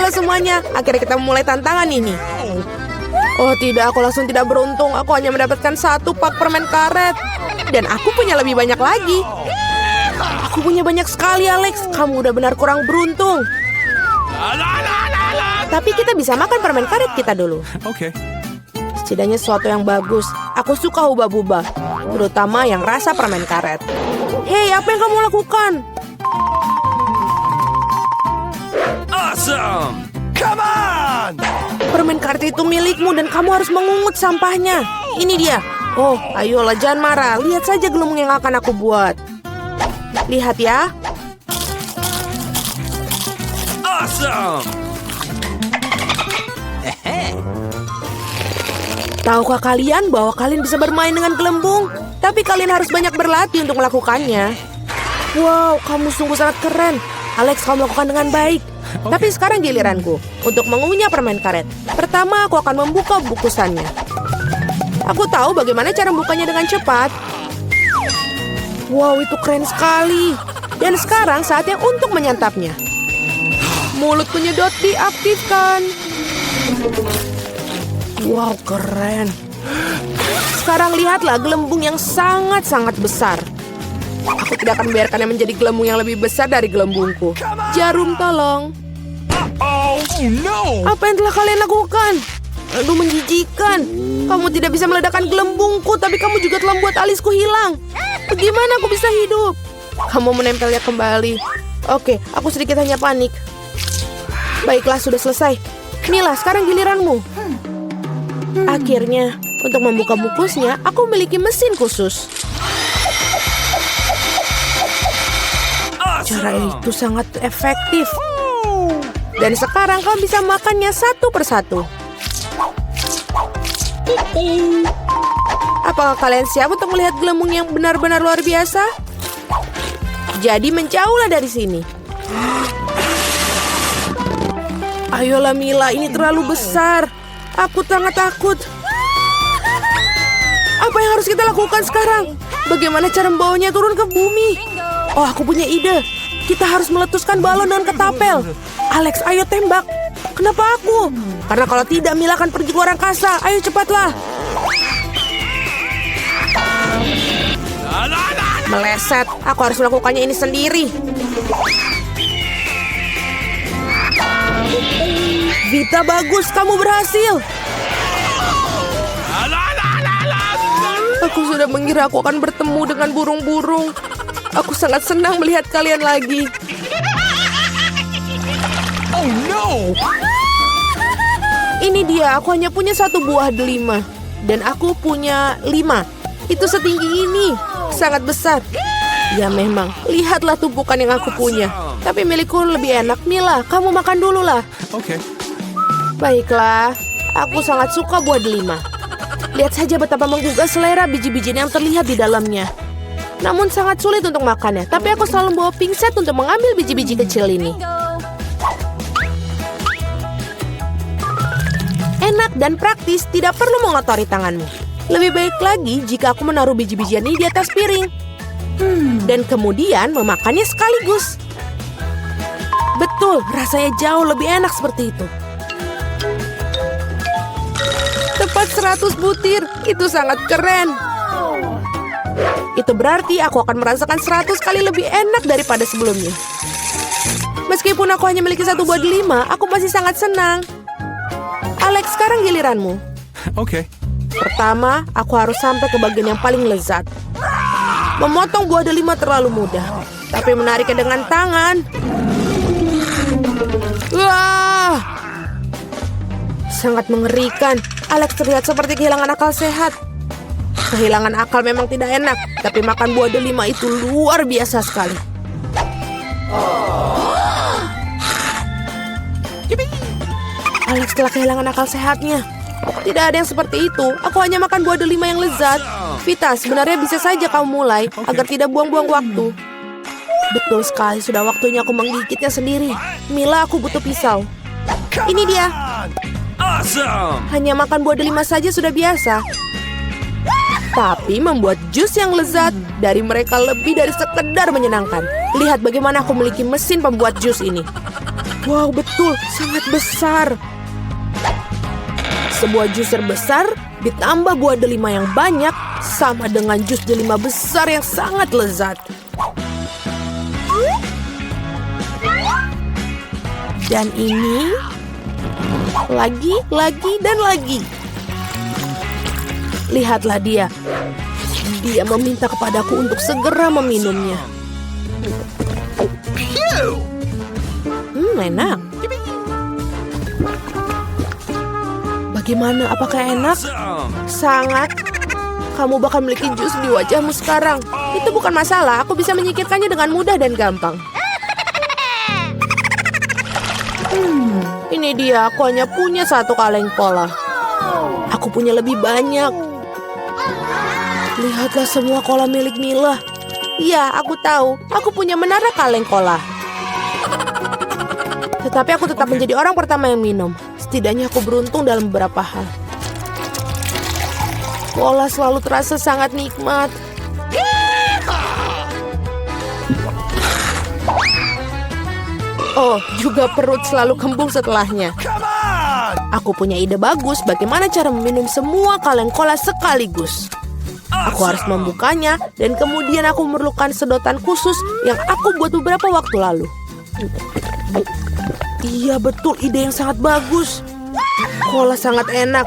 Baiklah semuanya, akhirnya kita memulai tantangan ini. Oh tidak, aku langsung tidak beruntung. Aku hanya mendapatkan 1 pak permen karet. Dan aku punya lebih banyak lagi. Aku punya banyak sekali, Alex. Kamu udah benar kurang beruntung. Tapi kita bisa makan permen karet kita dulu. Oke. Setidaknya sesuatu yang bagus. Aku suka hubah-bubah, terutama yang rasa permen karet. Hei, apa yang kamu lakukan? Awesome! Come on! Permen karet itu milikmu dan kamu harus mengungut sampahnya. Ini dia. Oh, ayolah jangan marah. Lihat saja gelembung yang akan aku buat. Lihat ya. Awesome! Tahukah kalian bahwa kalian bisa bermain dengan gelembung? Tapi kalian harus banyak berlatih untuk melakukannya. Wow, kamu sungguh sangat keren. Alex, kamu melakukan dengan baik. Tapi sekarang giliranku untuk mengunyah permen karet. Pertama, aku akan membuka bungkusannya. Aku tahu bagaimana cara membukanya dengan cepat. Wow, itu keren sekali. Dan sekarang saatnya untuk menyantapnya. Mulut penyedot diaktifkan. Wow, keren. Sekarang lihatlah gelembung yang sangat-sangat besar. Aku tidak akan membiarkannya menjadi gelembung yang lebih besar dari gelembungku. Jarum, tolong. Oh no! Apa yang telah kalian lakukan? Aduh, menjijikan. Kamu tidak bisa meledakkan gelembungku, tapi kamu juga telah membuat alisku hilang. Bagaimana aku bisa hidup? Kamu menempelnya kembali. Oke, aku sedikit hanya panik. Baiklah, sudah selesai. Mila, sekarang giliranmu. Akhirnya, untuk membuka bungkusnya, aku memiliki mesin khusus. Cara itu sangat efektif. Dan sekarang kau bisa makannya satu persatu. Apakah kalian siap untuk melihat gelembung yang benar-benar luar biasa? Jadi menjauhlah dari sini. Ayolah Mila, ini terlalu besar. Aku sangat takut. Apa yang harus kita lakukan sekarang? Bagaimana cara membawanya turun ke bumi? Oh, aku punya ide. Kita harus meletuskan balon dengan ketapel. Alex, ayo tembak. Kenapa aku? Karena kalau tidak, Mila akan pergi ke luar angkasa. Ayo cepatlah. Meleset. Aku harus melakukannya ini sendiri. Vita, bagus. Kamu berhasil. Aku sudah mengira aku akan bertemu dengan burung-burung. Aku sangat senang melihat kalian lagi. Oh no! Ini dia, aku hanya punya 1 buah delima. Dan aku punya 5. Itu setinggi ini. Sangat besar. Ya memang, lihatlah tumpukan yang aku punya. Tapi milikku lebih enak. Mila, kamu makan dulu lah. Oke. Baiklah, aku sangat suka buah delima. Lihat saja betapa menggugah selera biji-bijian yang terlihat di dalamnya. Namun sangat sulit untuk makannya. Tapi aku selalu membawa pingset untuk mengambil biji-biji kecil ini. Enak dan praktis, tidak perlu mengotori tanganmu. Lebih baik lagi jika aku menaruh biji-bijian ini di atas piring. Dan kemudian memakannya sekaligus. Betul, rasanya jauh lebih enak seperti itu. Tepat 100 butir, itu sangat keren. Itu berarti aku akan merasakan 100 kali lebih enak daripada sebelumnya. Meskipun aku hanya memiliki 1 buah delima, aku masih sangat senang. Alex, sekarang giliranmu. Oke. Pertama, aku harus sampai ke bagian yang paling lezat. Memotong buah delima terlalu mudah, tapi menariknya dengan tangan. Wah! Sangat mengerikan. Alex terlihat seperti kehilangan akal sehat. Kehilangan akal memang tidak enak, tapi makan buah delima itu luar biasa sekali. Alex telah kehilangan akal sehatnya. Tidak ada yang seperti itu. Aku hanya makan buah delima yang lezat. Vita, sebenarnya bisa saja kamu mulai agar tidak buang-buang waktu. Betul sekali, sudah waktunya aku menggigitnya sendiri. Mila, aku butuh pisau. Ini dia. Awesome! Hanya makan buah delima saja sudah biasa. Tapi membuat jus yang lezat dari mereka lebih dari sekedar menyenangkan. Lihat bagaimana aku memiliki mesin pembuat jus ini. Wow, betul, sangat besar. Sebuah juicer besar ditambah buah delima yang banyak sama dengan jus delima besar yang sangat lezat. Dan ini lagi, dan lagi. Lihatlah dia. Dia meminta kepadaku untuk segera meminumnya. Enak. Bagaimana? Apakah enak? Awesome. Sangat. Kamu bakal memiliki jus di wajahmu sekarang. Itu bukan masalah. Aku bisa menyingkirkannya dengan mudah dan gampang. Ini dia. Aku hanya punya satu kaleng cola. Aku punya lebih banyak. Lihatlah semua cola milik Mila. Iya, aku tahu. Aku punya menara kaleng cola. Tetapi aku tetap menjadi orang pertama yang minum. Setidaknya aku beruntung dalam beberapa hal. Cola selalu terasa sangat nikmat. Oh, juga perut selalu kembung setelahnya. Come on! Aku punya ide bagus bagaimana cara meminum semua kaleng cola sekaligus. Aku harus membukanya dan kemudian aku memerlukan sedotan khusus yang aku buat beberapa waktu lalu. Iya, betul, ide yang sangat bagus. Cola sangat enak.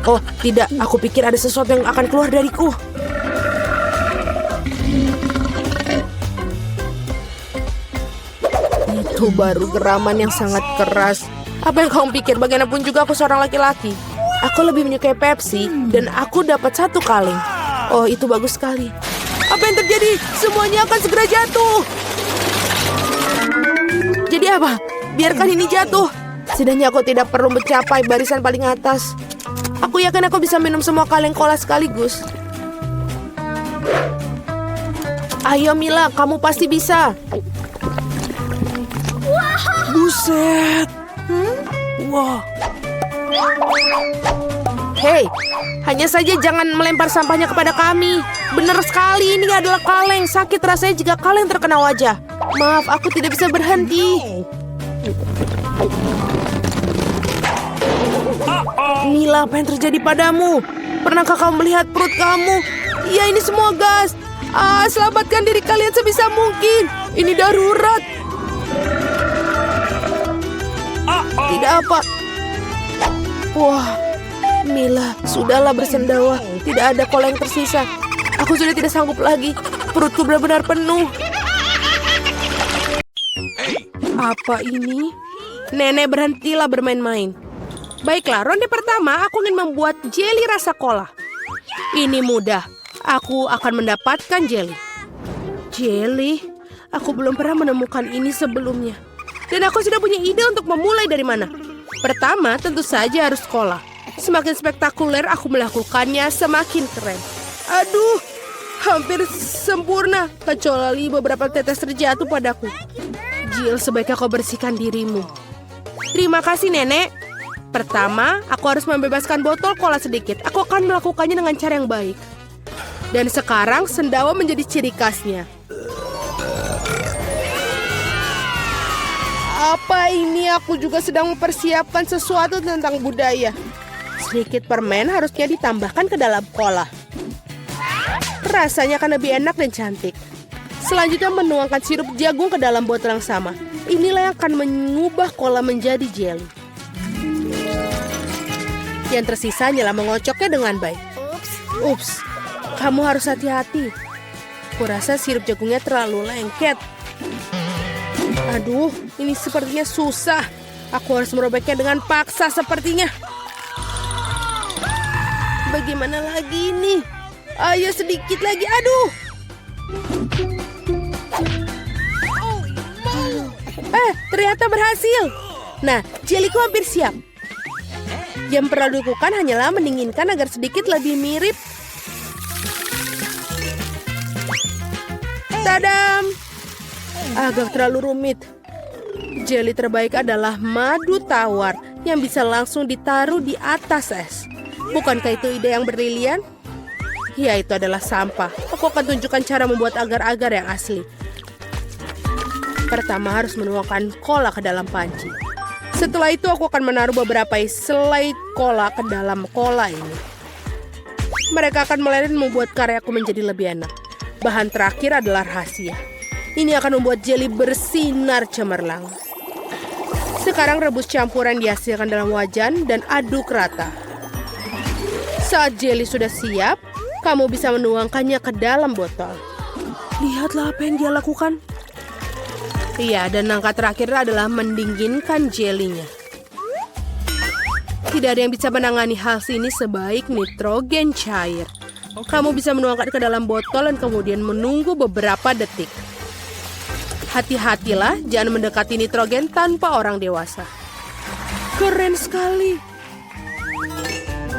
Oh, tidak, aku pikir ada sesuatu yang akan keluar dariku. Itu baru geraman yang sangat keras. Apa yang kamu pikir? Bagaimanapun juga aku seorang laki-laki. Aku lebih menyukai Pepsi dan aku dapat satu kaleng. Oh, itu bagus sekali. Apa yang terjadi? Semuanya akan segera jatuh. Jadi apa? Biarkan ini jatuh. Setidaknya aku tidak perlu mencapai barisan paling atas. Aku yakin aku bisa minum semua kaleng cola sekaligus. Ayo Mila, kamu pasti bisa. Buset. Wah. Hei, hanya saja jangan melempar sampahnya kepada kami. Benar sekali, ini adalah kaleng. Sakit rasanya jika kaleng terkena wajah. Maaf, aku tidak bisa berhenti. Mila, apa yang terjadi padamu? Pernahkah kamu melihat perut kamu? Iya, ini semua gas. Selamatkan diri kalian sebisa mungkin. Ini darurat. Tidak apa. Wah, Mila, sudahlah bersendawa. Tidak ada cola yang tersisa. Aku sudah tidak sanggup lagi. Perutku benar-benar penuh. Apa ini? Nenek, berhentilah bermain-main. Baiklah, ronde pertama aku ingin membuat jeli rasa cola. Ini mudah. Aku akan mendapatkan jeli. Jeli? Aku belum pernah menemukan ini sebelumnya. Dan aku sudah punya ide untuk memulai dari mana. Pertama, tentu saja harus cola. Semakin spektakuler aku melakukannya, semakin keren. Aduh, hampir sempurna. Kecuali beberapa tetes terjatuh padaku. Jill, sebaiknya kau bersihkan dirimu. Terima kasih, Nenek. Pertama, aku harus membebaskan botol cola sedikit. Aku akan melakukannya dengan cara yang baik. Dan sekarang, sendawa menjadi ciri khasnya. Apa ini? Aku juga sedang mempersiapkan sesuatu tentang budaya. Sedikit permen harusnya ditambahkan ke dalam cola. Rasanya akan lebih enak dan cantik. Selanjutnya menuangkan sirup jagung ke dalam botol yang sama. Inilah yang akan mengubah cola menjadi jelly. Yang tersisa hanyalah mengocoknya dengan baik. Ups, kamu harus hati-hati. Kurasa sirup jagungnya terlalu lengket. Aduh, ini sepertinya susah. Aku harus merobeknya dengan paksa sepertinya. Bagaimana lagi ini? Ayo sedikit lagi, aduh. Ternyata berhasil. Nah, jeliku hampir siap. Yang perlu dilakukan hanyalah mendinginkan agar sedikit lebih mirip. Tadam! Agak terlalu rumit. Jeli terbaik adalah madu tawar yang bisa langsung ditaruh di atas es. Bukankah itu ide yang brilian? Ya, itu adalah sampah. Aku akan tunjukkan cara membuat agar-agar yang asli. Pertama harus menuangkan cola ke dalam panci. Setelah itu aku akan menaruh beberapa selai cola ke dalam cola ini. Mereka akan meleleh dan membuat karyaku menjadi lebih enak. Bahan terakhir adalah rahasia. Ini akan membuat jelly bersinar cemerlang. Sekarang rebus campuran dihasilkan dalam wajan dan aduk rata. Saat jelly sudah siap, kamu bisa menuangkannya ke dalam botol. Lihatlah apa yang dia lakukan. Iya, dan langkah terakhir adalah mendinginkan jelinya. Tidak ada yang bisa menangani hal ini sebaik nitrogen cair. Kamu bisa menuangkan ke dalam botol dan kemudian menunggu beberapa detik. Hati-hatilah, jangan mendekati nitrogen tanpa orang dewasa. Keren sekali.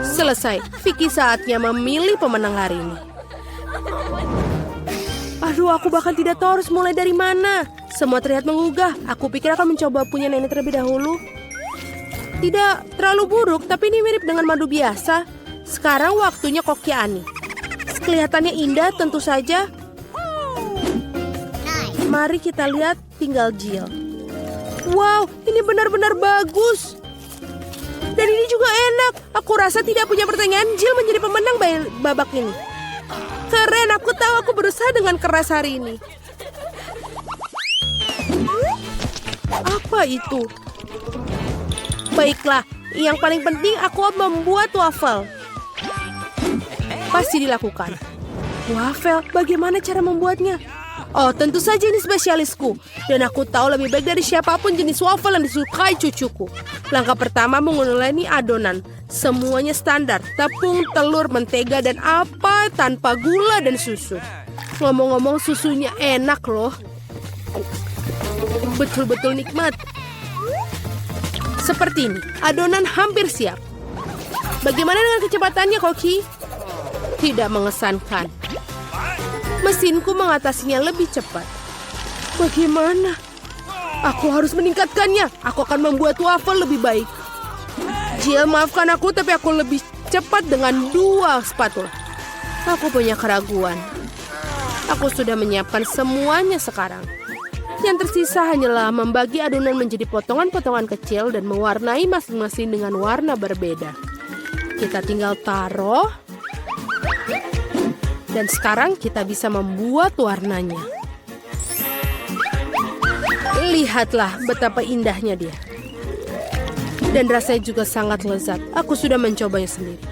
Selesai, Vicky saatnya memilih pemenang hari ini. Aduh, aku bahkan tidak tahu harus mulai dari mana. Semua terlihat menggugah. Aku pikir akan mencoba punya nenek terlebih dahulu. Tidak terlalu buruk, tapi ini mirip dengan madu biasa. Sekarang waktunya koki Ani. Kelihatannya indah tentu saja. Mari kita lihat tinggal Jill. Wow, ini benar-benar bagus. Dan ini juga enak. Aku rasa tidak punya pertanyaan, Jill menjadi pemenang babak ini. Keren, aku tahu aku berusaha dengan keras hari ini. Apa itu? Baiklah, yang paling penting aku membuat waffle. Pasti dilakukan. Waffle, bagaimana cara membuatnya? Oh, tentu saja ini spesialisku. Dan aku tahu lebih baik dari siapapun jenis waffle yang disukai cucuku. Langkah pertama menguleni adonan. Semuanya standar, tepung, telur, mentega, dan apa tanpa gula dan susu. Ngomong-ngomong, susunya enak loh. Betul-betul nikmat. Seperti ini, adonan hampir siap. Bagaimana dengan kecepatannya, Koki? Tidak mengesankan. Mesinku mengatasinya lebih cepat. Bagaimana? Aku harus meningkatkannya. Aku akan membuat waffle lebih baik. Jill, maafkan aku, tapi aku lebih cepat dengan 2 spatula. Aku punya keraguan. Aku sudah menyiapkan semuanya sekarang. Yang tersisa hanyalah membagi adonan menjadi potongan-potongan kecil dan mewarnai masing-masing dengan warna berbeda. Kita tinggal taruh. Dan sekarang kita bisa membuat warnanya. Lihatlah betapa indahnya dia. Dan rasanya juga sangat lezat. Aku sudah mencobanya sendiri.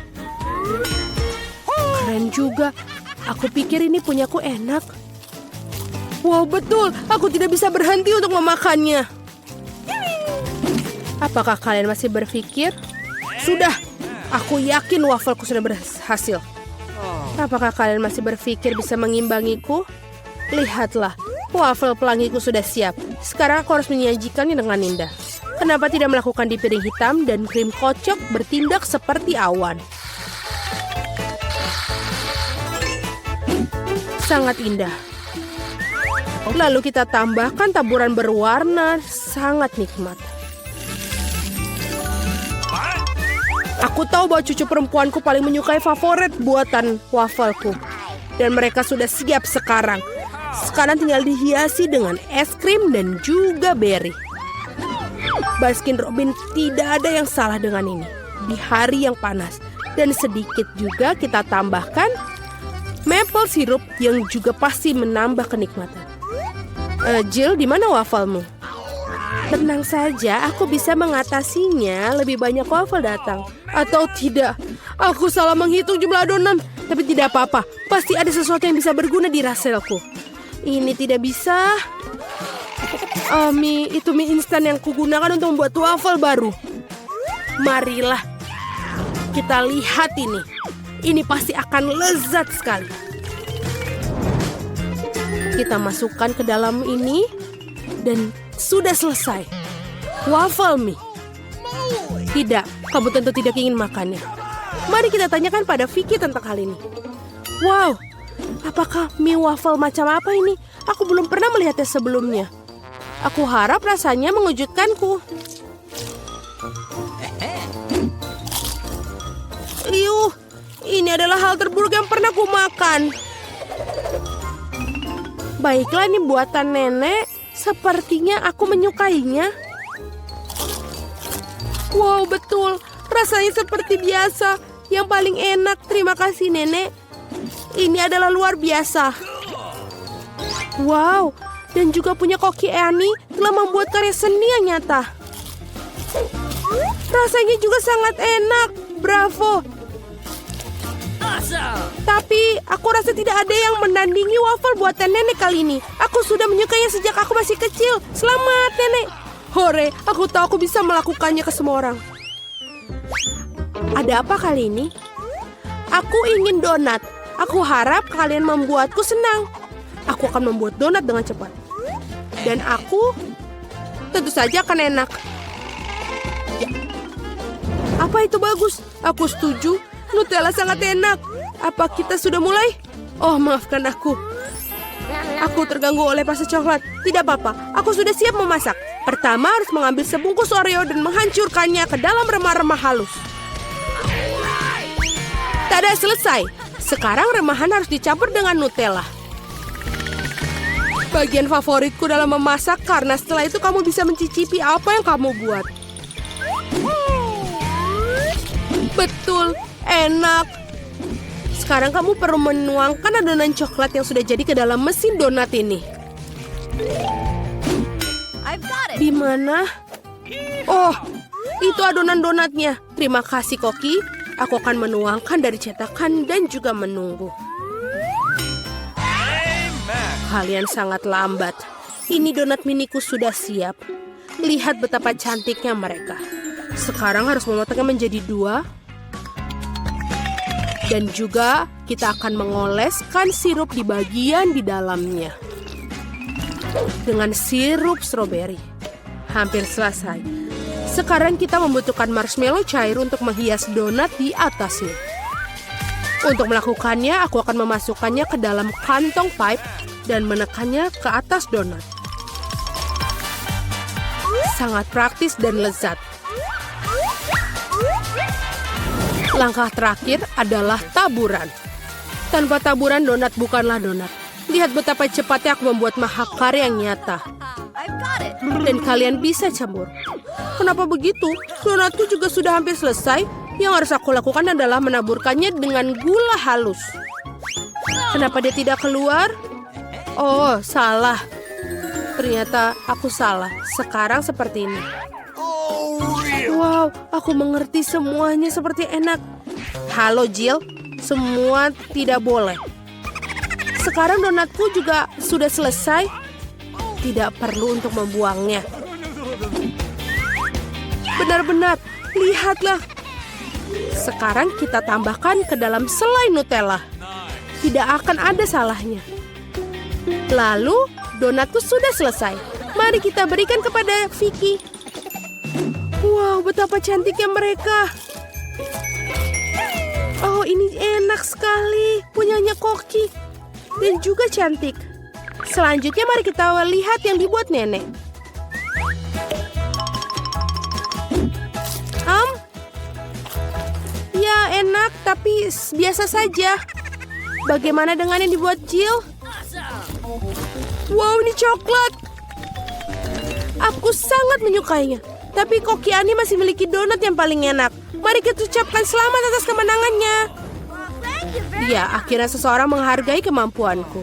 Keren juga. Aku pikir ini punyaku enak. Wow, betul. Aku tidak bisa berhenti untuk memakannya. Apakah kalian masih berpikir? Sudah. Aku yakin wafelku sudah berhasil. Apakah kalian masih berpikir bisa mengimbangiku? Lihatlah. Wafel pelangiku sudah siap. Sekarang aku harus menyajikannya dengan indah. Kenapa tidak melakukan di piring hitam dan krim kocok bertindak seperti awan? Sangat indah. Lalu kita tambahkan taburan berwarna, sangat nikmat. Aku tahu bahwa cucu perempuanku paling menyukai favorit buatan wafelku. Dan mereka sudah siap sekarang. Sekarang tinggal dihiasi dengan es krim dan juga berry. Baskin Robbins, tidak ada yang salah dengan ini. Di hari yang panas. Dan sedikit juga kita tambahkan maple syrup yang juga pasti menambah kenikmatan. Jill, di mana wafelmu? Tenang saja, aku bisa mengatasinya. Lebih banyak waffle datang. Atau tidak, aku salah menghitung jumlah adonan. Tapi tidak apa-apa, pasti ada sesuatu yang bisa berguna di raselku. Ini tidak bisa. Itu mie instan yang kugunakan untuk membuat waffle baru. Marilah, kita lihat ini. Ini pasti akan lezat sekali. Kita masukkan ke dalam ini. Dan sudah selesai. Waffle mie. Tidak, kamu tentu tidak ingin makannya. Mari kita tanyakan pada Vicky tentang hal ini. Wow, apakah mie waffle macam apa ini? Aku belum pernah melihatnya sebelumnya. Aku harap rasanya mengejutkanku. Ini adalah hal terburuk yang pernah ku makan. Baiklah, ini buatan nenek. Sepertinya aku menyukainya. Wow, betul. Rasanya seperti biasa. Yang paling enak. Terima kasih, Nenek. Ini adalah luar biasa. Wow, dan juga punya Koki Annie telah membuat karya seni yang nyata. Rasanya juga sangat enak. Bravo. Tapi aku rasa tidak ada yang menandingi waffle buatan nenek kali ini. Aku sudah menyukainya sejak aku masih kecil. Selamat, Nenek. Hore, aku tahu aku bisa melakukannya ke semua orang. Ada apa kali ini? Aku ingin donat. Aku harap kalian membuatku senang. Aku akan membuat donat dengan cepat. Dan aku tentu saja akan enak. Apa itu bagus? Aku setuju. Nutella sangat enak. Apa kita sudah mulai? Oh, maafkan aku. Aku terganggu oleh pasta coklat. Tidak apa-apa. Aku sudah siap memasak. Pertama harus mengambil sebungkus Oreo dan menghancurkannya ke dalam remah-remah halus. Tada, selesai. Sekarang remahan harus dicampur dengan Nutella. Bagian favoritku dalam memasak karena setelah itu kamu bisa mencicipi apa yang kamu buat. Betul, enak. Sekarang kamu perlu menuangkan adonan coklat yang sudah jadi ke dalam mesin donat ini. Di mana? Oh, itu adonan donatnya. Terima kasih, Koki. Aku akan menuangkan dari cetakan dan juga menunggu. Kalian sangat lambat. Ini donat miniku sudah siap. Lihat betapa cantiknya mereka. Sekarang harus memotongnya menjadi 2. Dan juga kita akan mengoleskan sirup di bagian di dalamnya. Dengan sirup stroberi. Hampir selesai. Sekarang kita membutuhkan marshmallow cair untuk menghias donat di atasnya. Untuk melakukannya, aku akan memasukkannya ke dalam kantong pipe dan menekannya ke atas donat. Sangat praktis dan lezat. Langkah terakhir adalah taburan. Tanpa taburan, donat bukanlah donat. Lihat betapa cepatnya aku membuat mahakarya yang nyata. Dan kalian bisa campur. Kenapa begitu? Donatku juga sudah hampir selesai. Yang harus aku lakukan adalah menaburkannya dengan gula halus. Kenapa dia tidak keluar? Oh, salah. Ternyata aku salah. Sekarang seperti ini. Wow, aku mengerti semuanya seperti enak. Halo, Jill. Semua tidak boleh. Sekarang donatku juga sudah selesai. Tidak perlu untuk membuangnya. Benar-benar, lihatlah. Sekarang kita tambahkan ke dalam selai Nutella. Tidak akan ada salahnya. Lalu, donatku sudah selesai. Mari kita berikan kepada Vicky. Wow, betapa cantiknya mereka. Oh, ini enak sekali. Punyanya Koki. Dan juga cantik. Selanjutnya mari kita lihat yang dibuat nenek. Ya, enak, tapi biasa saja. Bagaimana dengan yang dibuat Jill? Wow, ini coklat. Aku sangat menyukainya. Tapi Koki Annie masih memiliki donat yang paling enak. Mari kita ucapkan selamat atas kemenangannya. Ya, akhirnya seseorang menghargai kemampuanku.